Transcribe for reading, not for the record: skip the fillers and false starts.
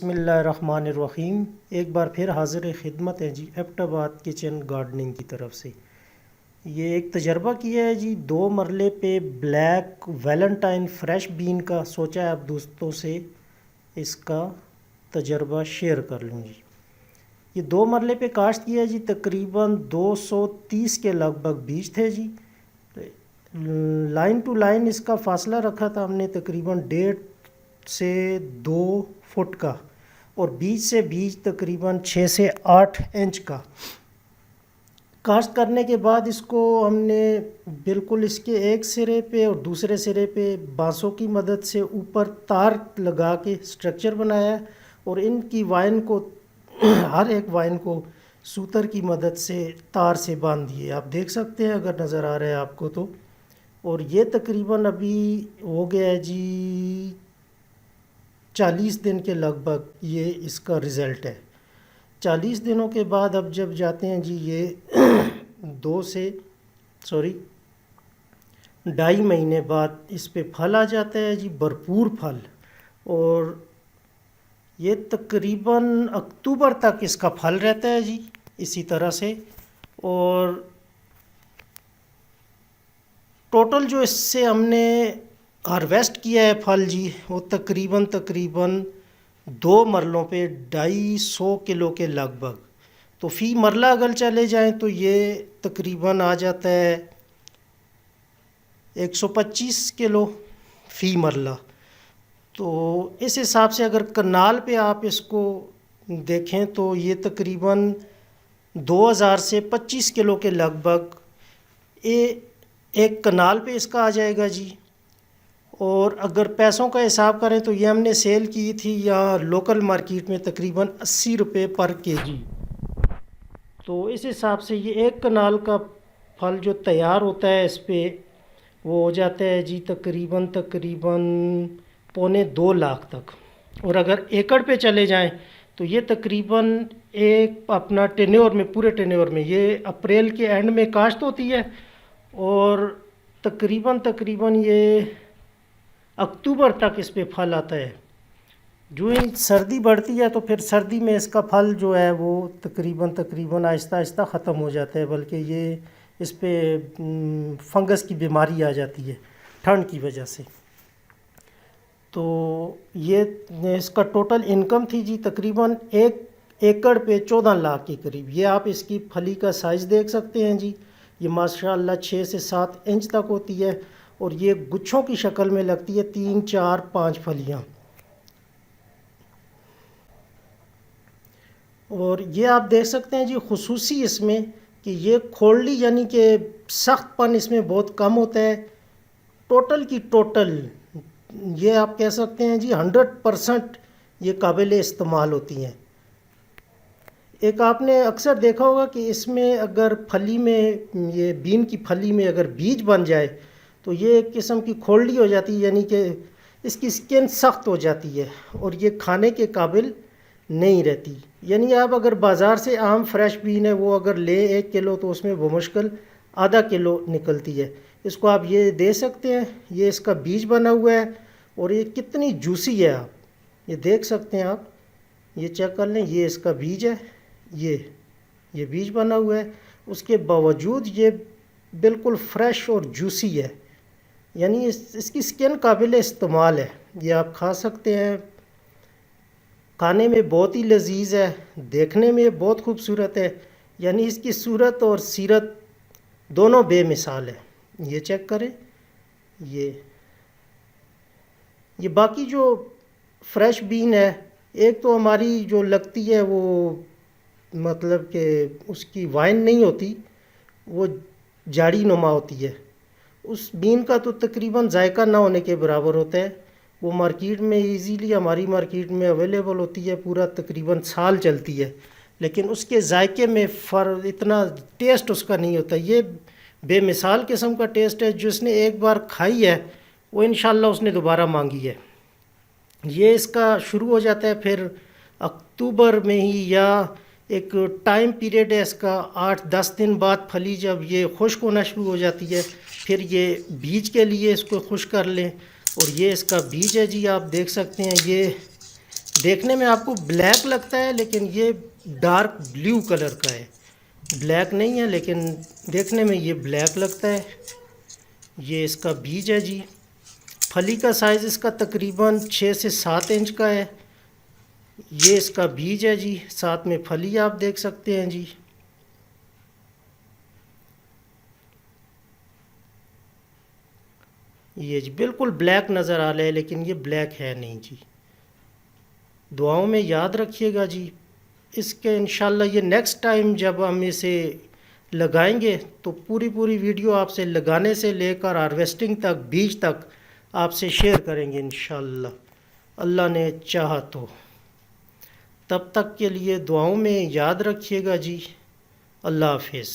بسم اللہ الرحمن الرحیم۔ ایک بار پھر حاضر خدمت ہے جی ایبٹ آباد کچن گارڈننگ کی طرف سے۔ یہ ایک تجربہ کیا ہے جی 2 مرلے پہ بلیک ویلنٹائن فریش بین کا، سوچا ہے آپ دوستوں سے اس کا تجربہ شیئر کر لوں جی۔ یہ 2 مرلے پہ کاشت کیا ہے جی، تقریباً 230 کے لگ بھگ بیج تھے جی۔ لائن ٹو لائن اس کا فاصلہ رکھا تھا ہم نے تقریباً 1.5 سے 2 فٹ کا، اور بیج سے بیج تقریباً 6 سے 8 انچ کا۔ کاشت کرنے کے بعد اس کو ہم نے بالکل اس کے ایک سرے پہ اور دوسرے سرے پہ بانسوں کی مدد سے اوپر تار لگا کے سٹرکچر بنایا ہے، اور ان کی وائن کو ہر ایک وائن کو سوتر کی مدد سے تار سے باندھ دیے، آپ دیکھ سکتے ہیں اگر نظر آ رہا ہے آپ کو تو۔ اور یہ تقریباً ابھی ہو گیا ہے جی 40 دن کے لگ بھگ، یہ اس کا رزلٹ ہے۔ 40 دنوں کے بعد اب جب جاتے ہیں جی، یہ 2.5 مہینے بعد اس پہ پھل آ جاتا ہے جی، بھرپور پھل، اور یہ تقریباً اکتوبر تک اس کا پھل رہتا ہے جی اسی طرح سے۔ اور ٹوٹل جو اس سے ہم نے ہارویسٹ کیا ہے پھل جی، وہ تقریباً 2 مرلوں پہ 250 کلو کے لگ بھگ۔ تو فی مرلہ اگر چلے جائیں تو یہ تقریباً آ جاتا ہے 125 کلو فی مرلہ۔ تو اس حساب سے اگر کنال پہ آپ اس کو دیکھیں تو یہ تقریباً 2000 سے 25 کلو کے لگ بھگ ایک کنال پہ اس کا آ جائے گا جی۔ اور اگر پیسوں کا حساب کریں تو یہ ہم نے سیل کی تھی یہاں لوکل مارکیٹ میں تقریباً 80 روپے پر کے جی۔ تو اس حساب سے یہ ایک کنال کا پھل جو تیار ہوتا ہے اس پہ وہ ہو جاتا ہے جی تقریباً 2.25 لاکھ تک۔ اور اگر ایکڑ پہ چلے جائیں تو یہ تقریباً ایک اپنا ٹینیور میں، پورے ٹینیور میں، یہ اپریل کے اینڈ میں کاشت ہوتی ہے، اور تقریباً یہ اکتوبر تک اس پہ پھل آتا ہے۔ جو ہی سردی بڑھتی ہے تو پھر سردی میں اس کا پھل جو ہے وہ تقریباً آہستہ آہستہ ختم ہو جاتا ہے، بلکہ یہ اس پہ فنگس کی بیماری آ جاتی ہے ٹھنڈ کی وجہ سے۔ تو یہ اس کا ٹوٹل انکم تھی جی تقریباً 1 ایکڑ پہ 14 لاکھ کے قریب۔ یہ آپ اس کی پھلی کا سائز دیکھ سکتے ہیں جی، یہ ماشاءاللہ 6 سے 7 انچ تک ہوتی ہے، اور یہ گچھوں کی شکل میں لگتی ہے، 3 4 5 پھلیاں۔ اور یہ آپ دیکھ سکتے ہیں جی خصوصی اس میں کہ یہ کھوڑلی یعنی کہ سخت پن اس میں بہت کم ہوتا ہے۔ ٹوٹل کی ٹوٹل یہ آپ کہہ سکتے ہیں جی 100% یہ قابل استعمال ہوتی ہیں۔ ایک آپ نے اکثر دیکھا ہوگا کہ اس میں اگر پھلی میں، یہ بین کی پھلی میں اگر بیج بن جائے تو یہ ایک قسم کی کھوڑلی ہو جاتی ہے، یعنی کہ اس کی سکن سخت ہو جاتی ہے اور یہ کھانے کے قابل نہیں رہتی۔ یعنی آپ اگر بازار سے عام فریش بین ہے وہ اگر لیں 1 کلو تو اس میں بمشکل ½ کلو نکلتی ہے۔ اس کو آپ یہ دے سکتے ہیں، یہ اس کا بیج بنا ہوا ہے، اور یہ کتنی جوسی ہے آپ یہ دیکھ سکتے ہیں۔ آپ یہ چیک کر لیں، یہ اس کا بیج ہے، یہ بیج بنا ہوا ہے، اس کے باوجود یہ بالکل فریش اور جوسی ہے، یعنی اس کی سکن قابل استعمال ہے، یہ آپ کھا سکتے ہیں۔ کھانے میں بہت ہی لذیذ ہے، دیکھنے میں بہت خوبصورت ہے، یعنی اس کی صورت اور سیرت دونوں بے مثال ہے۔ یہ چیک کریں، یہ باقی جو فریش بین ہے، ایک تو ہماری جو لگتی ہے وہ مطلب کہ اس کی وائن نہیں ہوتی، وہ جاڑی نما ہوتی ہے۔ اس بین کا تو تقریباً ذائقہ نہ ہونے کے برابر ہوتا ہے، وہ مارکیٹ میں ایزیلی ہماری مارکیٹ میں اویلیبل ہوتی ہے، پورا تقریباً سال چلتی ہے، لیکن اس کے ذائقے میں اتنا ٹیسٹ اس کا نہیں ہوتا۔ یہ بے مثال قسم کا ٹیسٹ ہے، جس نے ایک بار کھائی ہے وہ انشاءاللہ اس نے دوبارہ مانگی ہے۔ یہ اس کا شروع ہو جاتا ہے پھر اکتوبر میں ہی، یا ایک ٹائم پیریڈ ہے اس کا 8-10 دن بعد پھلی جب یہ خشک ہونا شروع ہو جاتی ہے، پھر یہ بیج کے لیے اس کو خشک کر لیں، اور یہ اس کا بیج ہے جی، آپ دیکھ سکتے ہیں دیکھنے میں آپ کو بلیک لگتا ہے لیکن یہ ڈارک بلیو کلر کا ہے، بلیک نہیں ہے لیکن دیکھنے میں یہ بلیک لگتا ہے۔ یہ اس کا بیج ہے جی۔ پھلی کا سائز اس کا تقریباً 6 سے 7 انچ کا ہے۔ یہ اس کا بیج ہے جی، ساتھ میں پھلی آپ دیکھ سکتے ہیں جی۔ یہ جی بالکل بلیک نظر آ رہا ہے لیکن یہ بلیک ہے نہیں جی۔ دعاؤں میں یاد رکھیے گا جی۔ اس کے انشاءاللہ یہ نیکسٹ ٹائم جب ہم اسے لگائیں گے تو پوری ویڈیو آپ سے لگانے سے لے کر ہارویسٹنگ تک، بیج تک آپ سے شیئر کریں گے انشاءاللہ، اللہ نے چاہا تو۔ تب تک کے لیے دعاؤں میں یاد رکھیے گا جی۔ اللہ حافظ۔